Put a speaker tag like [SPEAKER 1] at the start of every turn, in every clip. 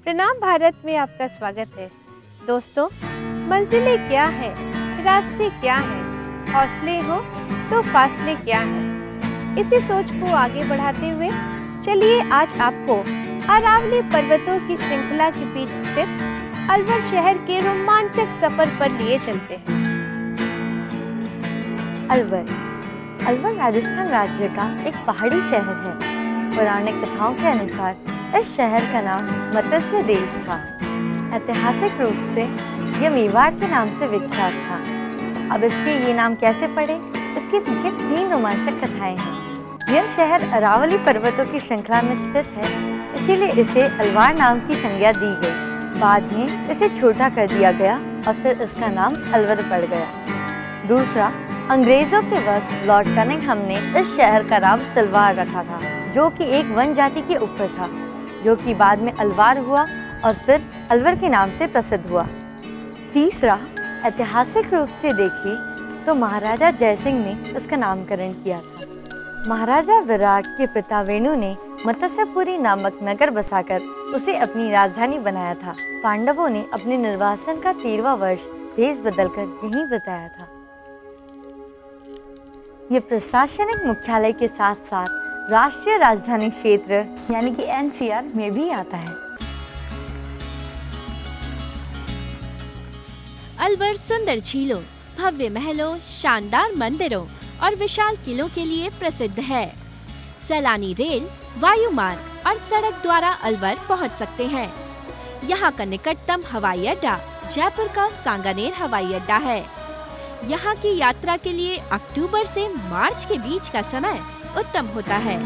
[SPEAKER 1] प्रणाम भारत में आपका स्वागत है। दोस्तों, मंजिलें क्या है, रास्ते क्या है, हौसले हो तो फासले क्या है, इसी सोच को आगे बढ़ाते हुए चलिए आज आपको अरावली पर्वतों की श्रृंखला के बीच स्थित अलवर शहर के रोमांचक सफर पर लिए चलते हैं।
[SPEAKER 2] अलवर राजस्थान राज्य का एक पहाड़ी शहर है। पौराणिक कथाओं के अनुसार इस शहर का नाम मत्स्य देश था। ऐतिहासिक रूप से यह मेवाड़ के नाम से विख्यात था। अब इसके ये नाम कैसे पड़े, इसके पीछे 3 रोमांचक कथाएं हैं। यह शहर अरावली पर्वतों की श्रृंखला में स्थित है, इसीलिए इसे अलवार नाम की संज्ञा दी गई। बाद में इसे छोटा कर दिया गया और फिर इसका नाम अलवर पड़ गया। दूसरा, अंग्रेजों के वक्त लॉर्ड कनिंघम ने इस शहर का नाम सिलवार रखा था, जो कि एक वन जाति के ऊपर था, जो कि बाद में अलवार हुआ और फिर अलवर के नाम से प्रसिद्ध हुआ। तीसरा, ऐतिहासिक रूप से देखें तो महाराजा जयसिंह ने इसका नामकरण किया था। महाराजा विराट के पिता वेणु ने मत्स्यपुरी नामक नगर बसाकर उसे अपनी राजधानी बनाया था। पांडवों ने अपने निर्वासन का 13वां वर्ष भेष बदलकर यहीं बिताया था। ये प्रशासनिक मुख्यालय के साथ साथ राष्ट्रीय राजधानी क्षेत्र यानी कि NCR में भी आता है।
[SPEAKER 3] अलवर सुंदर झीलों, भव्य महलों, शानदार मंदिरों और विशाल किलों के लिए प्रसिद्ध है। सैलानी रेल, वायु मार्ग और सड़क द्वारा अलवर पहुंच सकते हैं। यहां का निकटतम हवाई अड्डा जयपुर का सांगानेर हवाई अड्डा है। यहां की यात्रा के लिए अक्टूबर से मार्च के बीच का समय उत्तम होता है।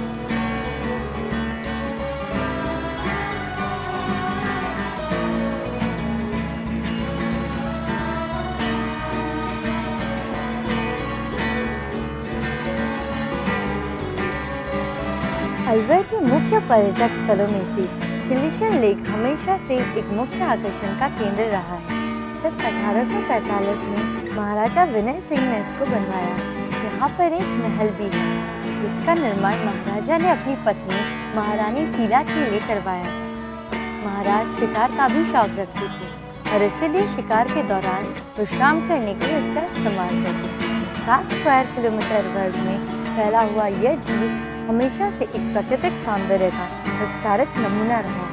[SPEAKER 2] अलवर के मुख्य पर्यटक स्थलों में से शिलीसर लेक हमेशा से एक मुख्य आकर्षण का केंद्र रहा है। जब 1845 में महाराजा विनय सिंह ने इसको बनवाया। यहाँ पर एक महल भी है, जिसका निर्माण महाराजा ने अपनी पत्नी महारानी शीला के लिए करवाया था। महाराज शिकार का भी शौक रखते थे और इसीलिए शिकार के दौरान विश्राम करने के लिए इसका इस्तेमाल करते थे। 7 स्क्वायर किलोमीटर वर्ग में फैला हुआ यह झील हमेशा से एक प्राकृतिक सौंदर्य का विस्तारित नमूना रहा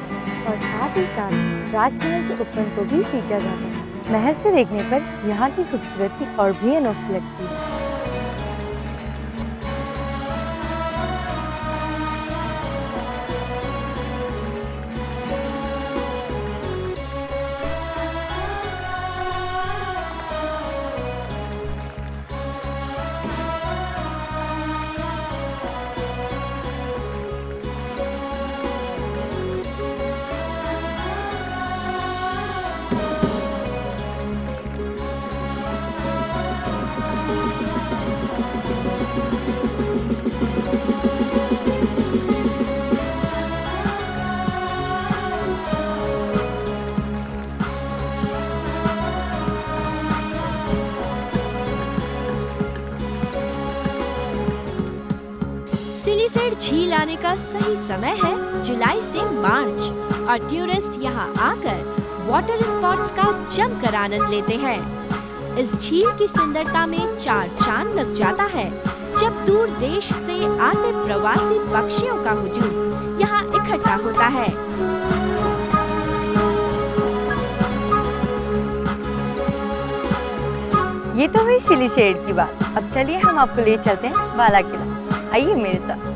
[SPEAKER 2] और साथ ही साथ राजमहल के उपवन को भी सींचा जाता है। महल से देखने पर यहाँ की खूबसूरती और भी अनोखी लगती है।
[SPEAKER 3] सिलीसर झील आने का सही समय है जुलाई से मार्च और टूरिस्ट यहां आकर वाटर स्पॉट्स का जमकर आनंद लेते हैं। इस झील की सुंदरता में 4 चांद लग जाता है जब दूर देश से आते प्रवासी पक्षियों का हुजूम यहां इकट्ठा होता है।
[SPEAKER 2] ये तो हुई सिलीसर की बात। अब चलिए हम आपको ले चलते हैं बाला किला। आइए मेरे साथ।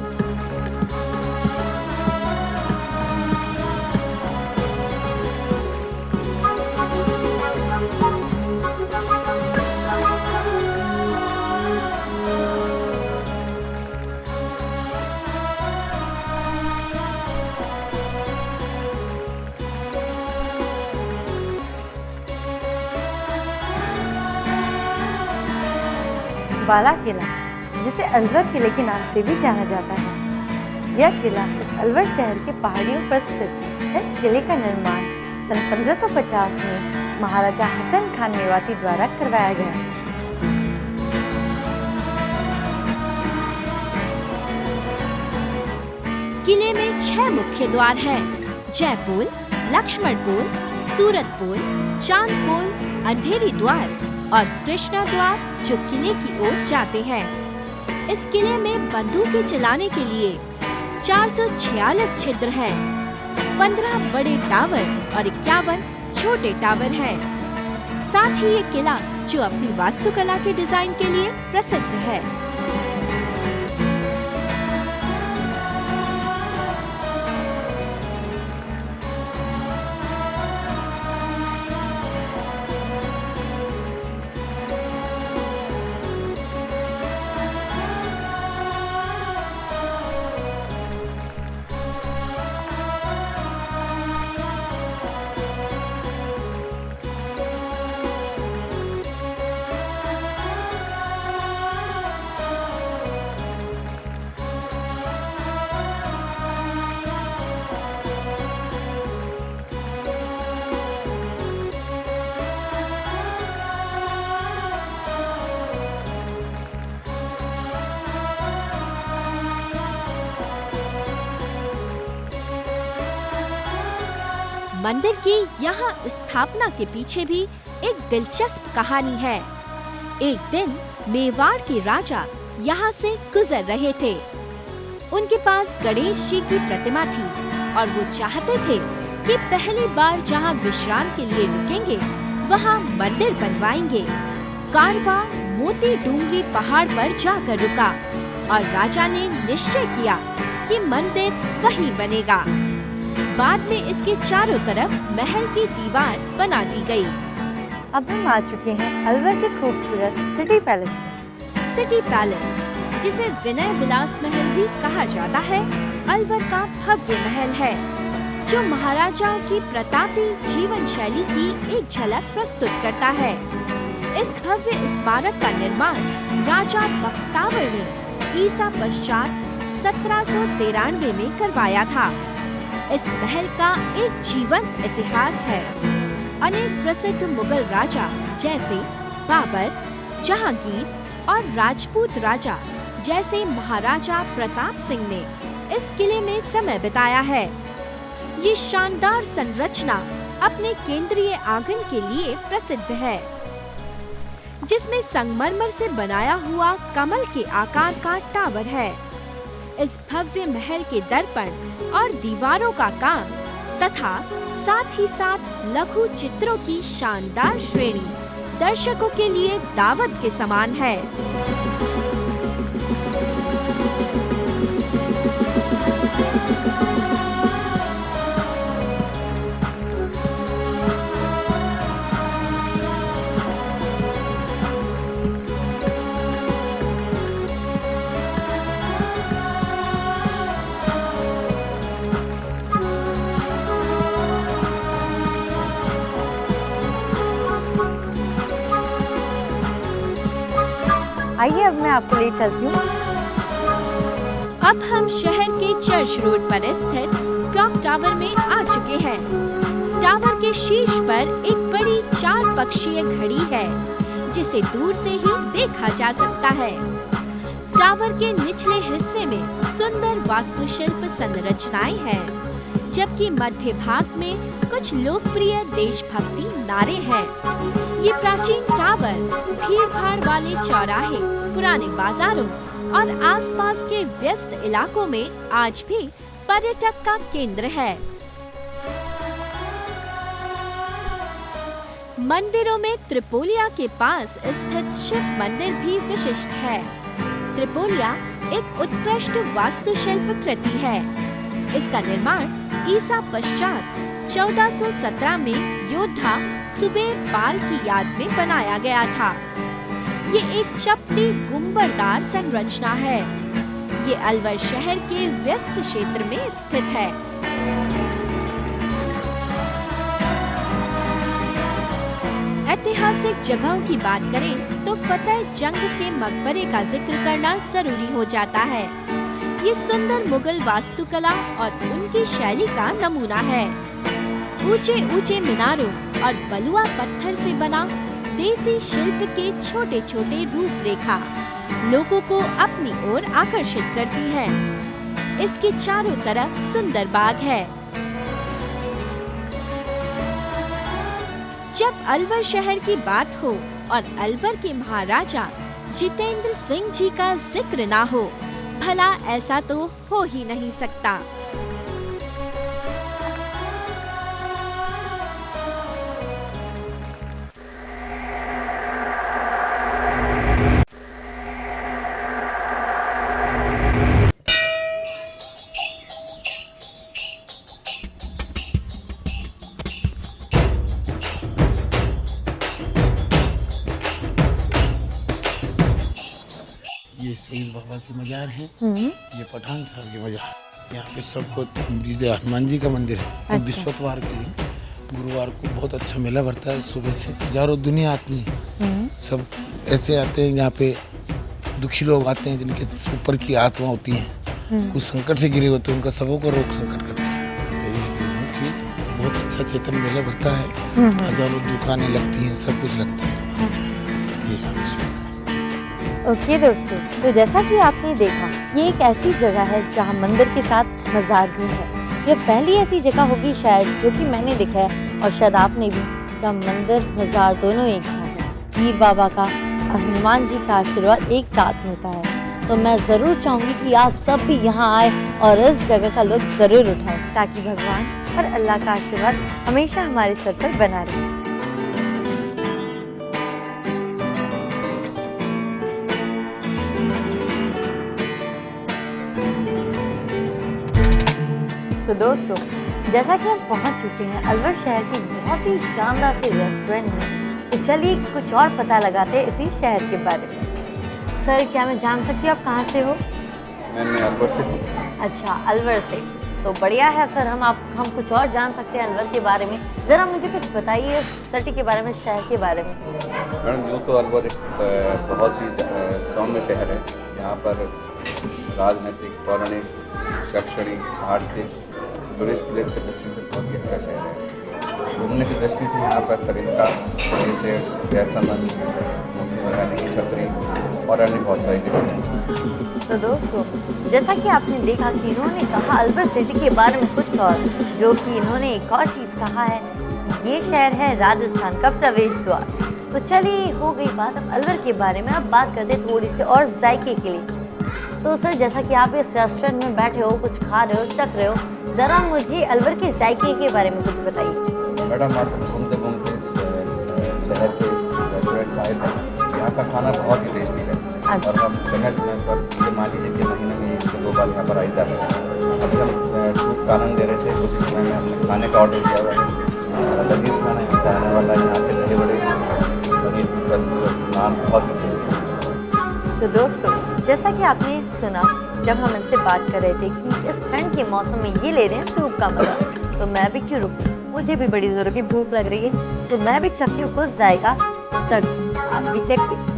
[SPEAKER 2] बाला किला, जिसे अलवर किले के नाम से भी जाना जाता है। यह किला इस अलवर शहर के पहाड़ियों पर स्थित है। इस किले का निर्माण सन 1550 में महाराजा हसन खान मेवाती द्वारा करवाया गया।
[SPEAKER 3] किले में 6 मुख्य द्वार हैं: जयपुर, लक्ष्मण पोल, सूरत पोल, चांद पोल, अंधेरी द्वार और कृष्णा द्वार जो किले की ओर जाते हैं। इस किले में बंदूकें चलाने के लिए 446 छिद्र हैं, 15 बड़े टावर और 51 छोटे टावर हैं। साथ ही ये किला जो अपनी वास्तुकला के डिजाइन के लिए प्रसिद्ध है। मंदिर की यहाँ स्थापना के पीछे भी एक दिलचस्प कहानी है। एक दिन मेवाड़ के राजा यहाँ से गुजर रहे थे। उनके पास गणेश जी की प्रतिमा थी और वो चाहते थे कि पहली बार जहाँ विश्राम के लिए रुकेंगे वहाँ मंदिर बनवाएंगे। कारवां मोती डूंगरी पहाड़ पर जाकर रुका और राजा ने निश्चय किया कि मंदिर वहीं बनेगा। बाद में इसके चारों तरफ महल की दीवार बना दी गई।
[SPEAKER 2] अब हम आ चुके हैं अलवर के खूबसूरत सिटी पैलेस में।
[SPEAKER 3] सिटी पैलेस, जिसे विनय विलास महल भी कहा जाता है, अलवर का भव्य महल है जो महाराजाओं की प्रतापी जीवन शैली की एक झलक प्रस्तुत करता है। इस भव्य स्मारक का निर्माण राजा बख्तावर ने ईसा पश्चात 1793 में करवाया था। इस महल का एक जीवंत इतिहास है। अनेक प्रसिद्ध मुगल राजा जैसे बाबर, जहांगीर और राजपूत राजा जैसे महाराजा प्रताप सिंह ने इस किले में समय बिताया है। ये शानदार संरचना अपने केंद्रीय आंगन के लिए प्रसिद्ध है, जिसमें संगमरमर से बनाया हुआ कमल के आकार का टावर है। इस भव्य महल के दर्पण और दीवारों का काम तथा साथ ही साथ लघु चित्रों की शानदार श्रेणी दर्शकों के लिए दावत के समान है।
[SPEAKER 2] आइए अब मैं आपको ले चलती हूँ।
[SPEAKER 3] अब हम शहर के चर्च रोड पर स्थित क्लॉक टावर में आ चुके हैं। टावर के शीर्ष पर एक बड़ी 4 पक्षीय घड़ी है, जिसे दूर से ही देखा जा सकता है। टावर के निचले हिस्से में सुंदर वास्तुशिल्प संरचनाएं हैं, जबकि मध्य भाग में कुछ लोकप्रिय देशभक्ति नारे हैं। ये प्राचीन टावर भीड़-भाड़ वाले चौराहे, पुराने बाजारों और आसपास के व्यस्त इलाकों में आज भी पर्यटक का केंद्र है। मंदिरों में त्रिपोलिया के पास स्थित शिव मंदिर भी विशिष्ट है। त्रिपोलिया एक उत्कृष्ट वास्तुशिल्प कृति है। इसका निर्माण ईसा पश्चात 1417 में योद्धा सुबेर पाल की याद में बनाया गया था। ये एक चपटी गुंबददार संरचना है। ये अलवर शहर के व्यस्त क्षेत्र में स्थित है। ऐतिहासिक जगहों की बात करें तो फतेह जंग के मकबरे का जिक्र करना जरूरी हो जाता है। ये सुंदर मुगल वास्तुकला और उनकी शैली का नमूना है। ऊंचे ऊंचे मीनारों और बलुआ पत्थर से बना देसी शिल्प के छोटे छोटे रूपरेखा लोगों को अपनी ओर आकर्षित करती है। इसके चारों तरफ सुंदर बाग है। जब अलवर शहर की बात हो और अलवर के महाराजा जितेंद्र सिंह जी का जिक्र ना हो, भला ऐसा तो हो ही नहीं सकता।
[SPEAKER 4] ये सईद बाबा की मजार है, ये पठान साहब की मजार। यहाँ पे सबको हनुमान जी का मंदिर है।
[SPEAKER 2] अच्छा।
[SPEAKER 4] बृहस्पतिवार के दिन गुरुवार को बहुत अच्छा मेला भरता है। सुबह से हजारों दुनिया आती है। सब ऐसे आते हैं, यहाँ पे दुखी लोग आते हैं जिनके ऊपर की आत्मा होती हैं, कुछ संकट से गिरे होते हैं, उनका सबों को रोग संकट करते हैं। तो ये बहुत अच्छा चेतन मेला भरता है। हजारों दुकानें लगती हैं, सब कुछ लगता है। ये
[SPEAKER 2] ओके दोस्तों, तो जैसा कि आपने देखा, ये एक ऐसी जगह है जहाँ मंदिर के साथ मज़ार भी है। ये पहली ऐसी जगह होगी शायद जो कि मैंने देखा है, और शायद आपने भी, जहाँ मंदिर मज़ार दोनों एक साथ है। पीर बाबा का और हनुमान जी का आशीर्वाद एक साथ मिलता है। तो मैं ज़रूर चाहूँगी कि आप सब भी यहाँ आए और इस जगह का लुत्फ़ ज़रूर उठाएं, ताकि भगवान और अल्लाह का आशीर्वाद हमेशा हमारे सर पर बना रहे। तो दोस्तों, जैसा कि हम पहुंच चुके हैं अलवर शहर के बहुत ही शानदार से रेस्टोरेंट में, तो चलिए कुछ और पता लगाते हैं इसी शहर के बारे में। सर, क्या मैं जान सकती हूँ आप कहाँ से हो?
[SPEAKER 5] मैं अलवर से हूँ।
[SPEAKER 2] अच्छा, अलवर से। तो बढ़िया है सर, हम कुछ और जान सकते हैं अलवर के बारे में। ज़रा मुझे कुछ बताइए सिटी के बारे में, शहर के बारे में।
[SPEAKER 5] मैडम, यूँ तो अलवर एक बहुत ही सौम्य शहर है। यहाँ पर राजनीतिक, पौराणिक, शैक्षणिक, आर्थिक, टूरिस्ट प्लेस की दृष्टि से बहुत ही अच्छा शहर है। घूमने की दृष्टि से यहाँ पर सरिस्का, जैसलमेर, मुस्लिम की छतरी और अन्य बहुत सारी जगह हैं।
[SPEAKER 2] तो दोस्तों, जैसा कि आपने देखा कि इन्होंने कहा अलवर सिटी के बारे में कुछ और, जो कि इन्होंने एक और चीज़ कहा है, ये शहर है राजस्थान का प्रवेश द्वार। तो चलिए, हो गई बात अब अलवर के बारे में, अब बात करते थोड़ी सी और जायके के लिए। तो सर, जैसा कि आप इस रेस्टोरेंट में बैठे हो, कुछ खा रहे हो, चख रहे हो, ज़रा मुझे अलवर के जायके के बारे में कुछ बताइए।
[SPEAKER 5] मैडम, आप घूमते घूमते शहर के रेस्टोरेंट आए थे। यहाँ का खाना बहुत ही टेस्टी है।
[SPEAKER 2] अच्छा।
[SPEAKER 5] और हम समय समय पर, ये मान लीजिए कि महीने में 1 से 2 बार यहाँ पर आई जाते हैं। अभी हम सूप का आनंद ले रहे थे, उसी समय में हमने खाने का ऑर्डर किया हुआ है। लजीज खाना यहाँ का आने वाला है। यहाँ के दही बड़े, पनीर की सब्जी, नान बहुत ही टेस्टी है।
[SPEAKER 2] तो दोस्तों, जैसा कि आपने सुना जब हम इनसे बात कर रहे थे कि इस ठंड के मौसम में ये ले रहे हैं सूप का मजा, तो मैं भी क्यों रुकूं, मुझे भी बड़ी ज़ोरों की भूख लग रही है। तो मैं भी चखती हूँ कुछ जाएगा, तक आप भी चखिए।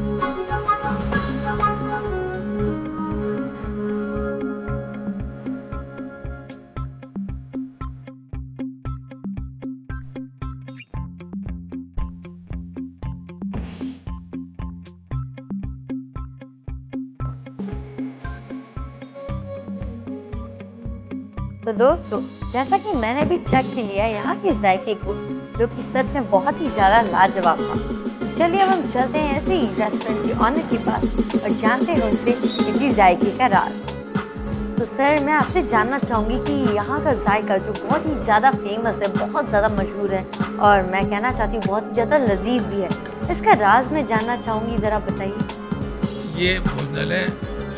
[SPEAKER 2] तो दोस्तों, जैसा कि मैंने भी चख लिया यहाँ के जायके को, जो कि सच में बहुत ही ज़्यादा लाजवाब था। चलिए अब हम चलते हैं ऐसे ही रेस्टोरेंट के ऑनर के पास और जानते हैं उनसे इसी जायके का राज। तो सर, मैं आपसे जानना चाहूँगी कि यहाँ का जायका जो बहुत ही ज़्यादा फेमस है, बहुत ज़्यादा मशहूर है, और मैं कहना चाहती हूँ बहुत ही ज़्यादा लजीज भी है, इसका राज मैं जानना चाहूँगी, ज़रा बताइए।
[SPEAKER 6] ये भोजनालय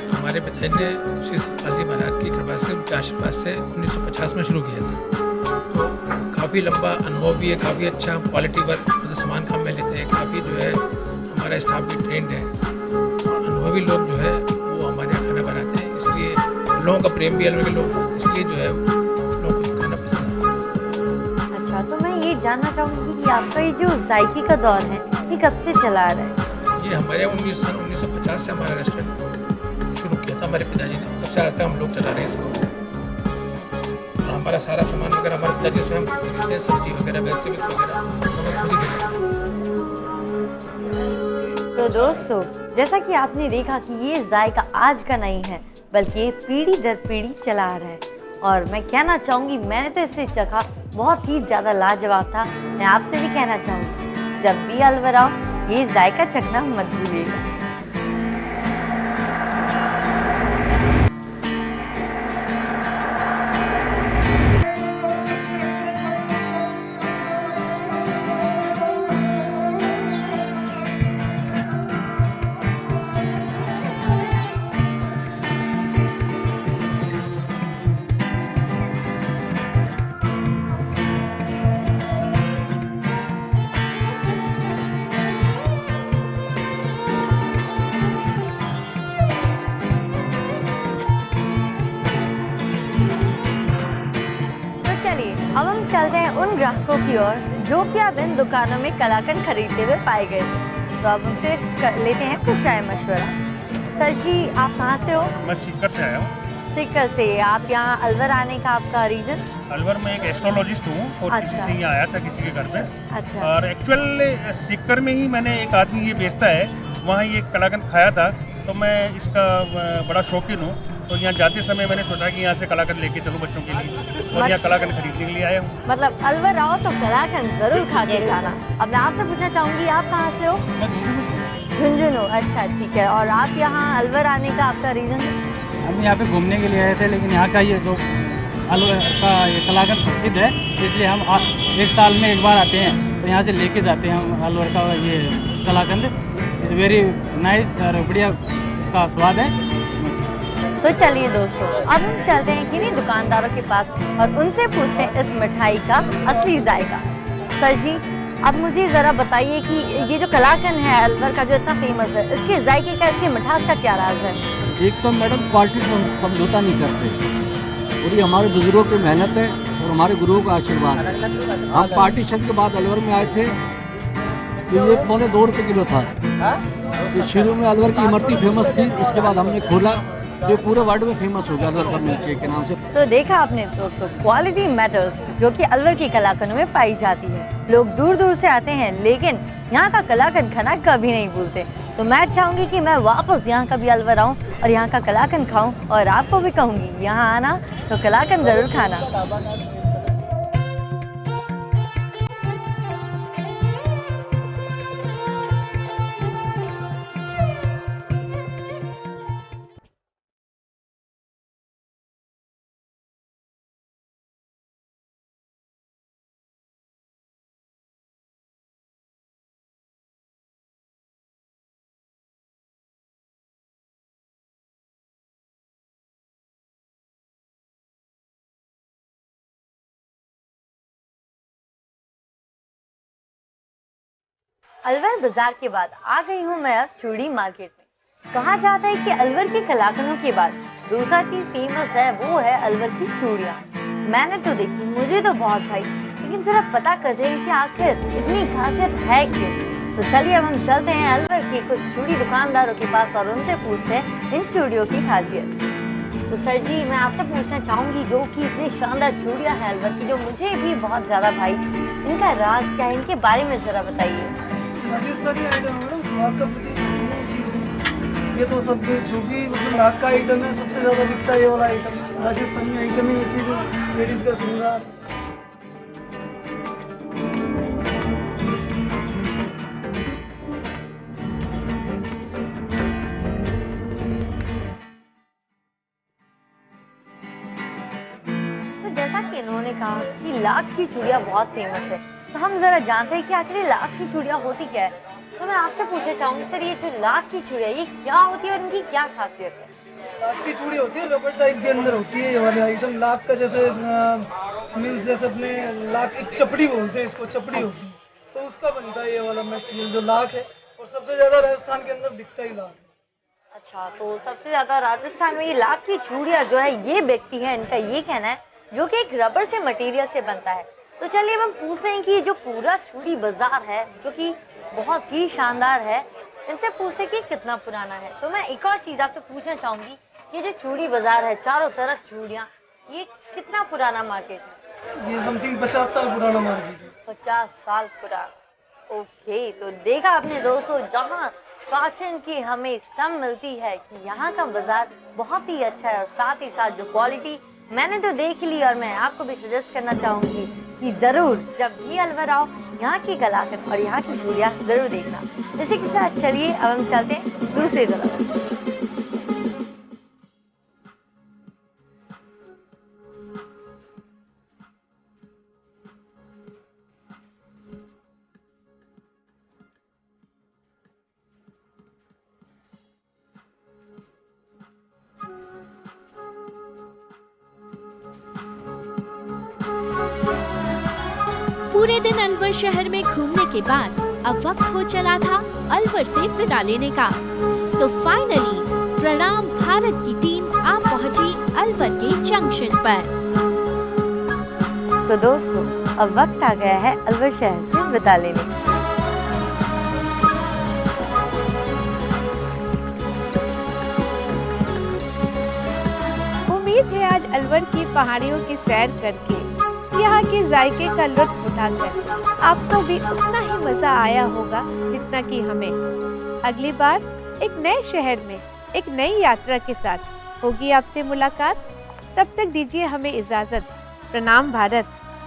[SPEAKER 6] हमारे पिताजी ने श्री सतपाल जी महाराज की कृपा से, उनके आशीर्वाद से 1950 में शुरू किया था। तो काफ़ी लंबा अनुभव भी है, काफ़ी अच्छा क्वालिटी पर मतलब सामान काम में लेते हैं। काफ़ी जो है हमारा स्टाफ भी ट्रेंड है, अनुभवी लोग जो है वो हमारे यहाँ खाना बनाते हैं। इसलिए लोगों का प्रेम भी अलग के लोग, इसलिए जो है लोगों को खाना पसंद है।
[SPEAKER 2] अच्छा, तो मैं ये जानना चाहूँगी कि आपका ये जो जायके का दौर है, ये कब से चला आ रहा है?
[SPEAKER 6] ये हमारे 1950 से हमारा रेस्टोरेंट शुरू किया था हमारे पिताजी ने, तब से आज तक हम लोग चला रहे हैं इसको। और हमारा सारा सामान वगैरह हमारे पिताजी स्वयं खरीदते हैं, सब्जी वगैरह, वेजिटेबल्स वगैरह सब खुद ही खरीदते हैं।
[SPEAKER 2] तो दोस्तों, जैसा कि आपने देखा कि ये जायका आज का नहीं है, बल्कि ये पीढ़ी दर पीढ़ी चला आ रहा है। और मैं कहना चाहूँगी, मैंने तो इसे चखा, बहुत ही ज़्यादा लाजवाब था। मैं आपसे भी कहना चाहूँगी जब भी अलवर आओ ये जायका चखना मत भूलिएगा। अब हम चलते हैं उन ग्राहकों की ओर जो कि अब इन दुकानों में कलाकंद खरीदते हुए पाए गए। तो अब उनसे लेते हैं कुछ राय मशवरा। सर जी, आप कहाँ से हो?
[SPEAKER 7] मैं सीकर से आया हूँ।
[SPEAKER 2] सीकर से? आप यहाँ अलवर आने का आपका रीजन?
[SPEAKER 7] अलवर में एक एस्ट्रोलॉजिस्ट हूँ और
[SPEAKER 2] अच्छा।
[SPEAKER 7] किसी से यहाँ आया था किसी के घर पे।
[SPEAKER 2] अच्छा।
[SPEAKER 7] और एक्चुअल सीकर में ही मैंने एक आदमी ये बेचता है, वहाँ ये कलाकंद खाया था, तो मैं इसका बड़ा शौकीन हूँ। तो यहाँ जाते समय मैंने सोचा कि यहाँ से कलाकंद लेके चलूँ बच्चों के लिए, और यहाँ कलाकंद खरीदने के लिए आया हूँ।
[SPEAKER 2] मतलब अलवर आओ तो कलाकंद जरूर खा के जाना। अब मैं आपसे पूछना चाहूँगी, आप कहाँ से हो? झुंझुनू। अच्छा, ठीक है। और आप यहाँ अलवर आने का आपका रीज़न?
[SPEAKER 8] हम यहाँ पे घूमने के लिए आए थे, लेकिन यहाँ का ये जो अलवर का ये कलाकंद प्रसिद्ध है, इसलिए हम एक साल में एक बार आते हैं, तो यहाँ से लेके जाते हैं हम अलवर का ये कलाकंद। इट्स वेरी नाइस और बढ़िया इसका स्वाद है।
[SPEAKER 2] तो चलिए दोस्तों, अब हम चलते हैं किन्हीं दुकानदारों के पास और उनसे पूछते हैं इस मिठाई का असली जायका। सर जी, अब मुझे ज़रा बताइए कि ये जो कलाकंद है अलवर का जो इतना फेमस है, इसके जायके का, इसकी मिठास का क्या राज है?
[SPEAKER 9] एक तो मैडम क्वालिटी से समझौता नहीं करते, और ये हमारे बुजुर्गों की मेहनत है और हमारे गुरुओं का आशीर्वाद है। हम पार्टीशन के बाद अलवर में आए थे, तो ये 1.25 रुपये किलो था। तो शुरू में अलवर की इमरती फेमस थी, उसके बाद हमने खोला, जो पूरे वर्ल्ड में फेमस हो गया अलवर का मिल्क केक के नाम से।
[SPEAKER 2] तो देखा आपने दोस्तों, क्वालिटी मैटर्स, जो कि अलवर की कलाकंद में पाई जाती है। लोग दूर दूर से आते हैं, लेकिन यहाँ का कलाकंद खाना कभी नहीं भूलते। तो मैं चाहूँगी कि मैं वापस यहाँ कभी अलवर आऊँ और यहाँ का कलाकंद खाऊँ, और आपको भी कहूँगी यहाँ आना तो कलाकंद ज़रूर खाना। अलवर बाजार के बाद आ गई हूँ मैं अब चूड़ी मार्केट में। कहा जाता है कि अलवर के कलाकंदों के बाद दूसरा चीज फेमस है, वो है अलवर की चूड़ियाँ। मैंने तो देखी, मुझे तो बहुत भाई, लेकिन जरा पता करते हैं कि आखिर इतनी खासियत है क्यों। तो चलिए अब हम चलते हैं अलवर के कुछ चूड़ी दुकानदारों के पास और उनसे पूछते हैं इन चूड़ियों की खासियत। तो सर जी, मैं आपसे पूछना चाहूंगी, जो कि इतनी शानदार चूड़ियाँ हैं अलवर की, जो मुझे भी बहुत ज्यादा भाई, इनका राज क्या है, इनके बारे में जरा बताइए।
[SPEAKER 10] राजस्थानी आइटम है मैडम, स्वाद का प्रतीक चीज है। ये तो सब जो भी मतलब नाक का आइटम है, सबसे ज्यादा बिकता है ये वाला आइटम। राजस्थानी आइटम है ये चीज, लेडीज का श्रृंगार।
[SPEAKER 2] तो जैसा कि इन्होंने कहा कि लाख की चूड़ियाँ बहुत फेमस है, तो हम जरा जानते हैं कि आखिर लाख की चूड़ियाँ होती क्या है। तो मैं आपसे पूछना चाहूंगी सर, ये जो लाख की चूड़ियाँ, ये क्या होती है और इनकी क्या खासियत है?
[SPEAKER 10] लाख की चूड़ी होती है, रबर टाइप के अंदर होती है ये वाले आइटम। लाख का जैसे मीन्स जैसे अपने लाख एक चपड़ी बोलते हैं इसको, चपड़ी होती है, तो उसका बनता है ये वाला मटेरियल जो लाख है। और सबसे ज्यादा राजस्थान के अंदर बिकता ही लाख है।
[SPEAKER 2] अच्छा, तो सबसे ज्यादा राजस्थान में ये लाख की चूड़ियाँ जो है ये बिकती है, इनका ये कहना है, जो कि एक रबर से मटेरियल से बनता है। तो चलिए हम पूछते हैं कि ये जो पूरा चूड़ी बाजार है, जो कि बहुत ही शानदार है, इनसे पूछते हैं कि कितना पुराना है। तो मैं एक और चीज आपसे पूछना चाहूंगी, ये जो चूड़ी बाजार है, चारों तरफ चूड़ियाँ, ये कितना पुराना मार्केट है?
[SPEAKER 10] ये समथिंग 50 साल पुराना मार्केट है।
[SPEAKER 2] 50 साल पुराना। ओके, तो देखा आपने दोस्तों, जहाँ फैशन की हमें सम मिलती है कि यहाँ का बाजार बहुत ही अच्छा है, और साथ ही साथ जो क्वालिटी मैंने तो देख ली, और मैं आपको भी सजेस्ट करना चाहूंगी कि जरूर जब भी अलवर आओ यहाँ की कलाकृति और यहाँ की चूड़ियाँ जरूर देखना। इसी के साथ चलिए अब हम चलते हैं दूसरी जगह।
[SPEAKER 3] पूरे दिन अलवर शहर में घूमने के बाद अब वक्त हो चला था अलवर से विदा लेने का। तो फाइनली प्रणाम भारत की टीम आ पहुंची अलवर के जंक्शन पर।
[SPEAKER 2] तो दोस्तों अब वक्त आ गया है अलवर शहर से विदा लेने का।
[SPEAKER 1] उम्मीद है आज अलवर की पहाड़ियों की सैर करके यहाँ के जायके का लुत्फ उठाकर आपको भी उतना ही मजा आया होगा जितना कि हमें। अगली बार एक नए शहर में एक नई यात्रा के साथ होगी आपसे मुलाकात। तब तक दीजिए हमें इजाजत। प्रणाम भारत।